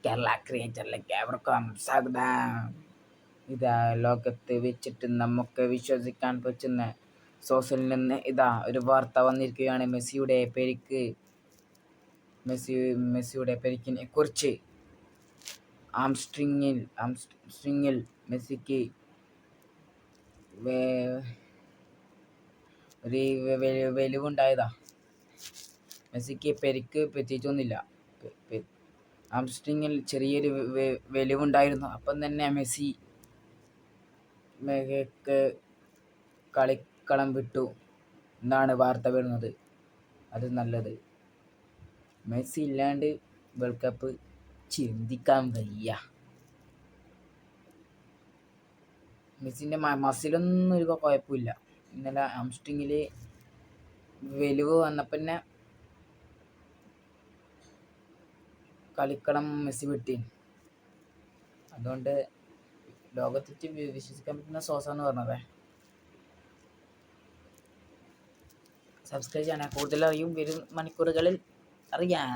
കേരള ക്രിയേറ്ററിലേക്ക് ഏവർക്കും സ്വാഗതം. ഇതാ ലോകത്ത് വെച്ചിട്ട് നമുക്ക് വിശ്വസിക്കാൻ പറ്റുന്ന സോഴ്സിൽ നിന്ന് ഒരു വാർത്ത വന്നിരിക്കുകയാണ്. മെസ്സിയുടെ പരിക്കിനെ കുറിച്ച്. ആംസ്ട്രിങ്ങിൽ മെസ്സിക്ക് ഒരു വെലിവുണ്ടായതാ. മെസ്സിക്ക് പരിക്ക് പറ്റിയിട്ടൊന്നുമില്ല. ആംസ്ട്രിങ്ങിൽ ചെറിയൊരു വെലിവുണ്ടായിരുന്നു. അപ്പം തന്നെ മെസ്സി കളിക്കളം വിട്ടു എന്നാണ് വാർത്ത വരുന്നത്. അത് നല്ലത്. മെസ്സി ഇല്ലാണ്ട് വേൾഡ് കപ്പ് ചിന്തിക്കാൻ വയ്യ. മെസ്സിൻ്റെ മസിലൊന്നും ഒരു കുഴപ്പമില്ല. ഇന്നലെ ആംസ്ട്രിങ്ങിൽ വെലിവ് വന്നപ്പോൾ തന്നെ കളിക്കളം മെസ്സി വിട്ടി. അതുകൊണ്ട് ലോകത്തിച്ച് വിശ്വസിക്കാൻ പറ്റുന്ന സോസാന്ന് പറഞ്ഞത്. സബ്സ്ക്രൈബ് ചെയ്യണേ. കൂടുതൽ അറിയും വരും മണിക്കൂറുകളിൽ അറിയാം.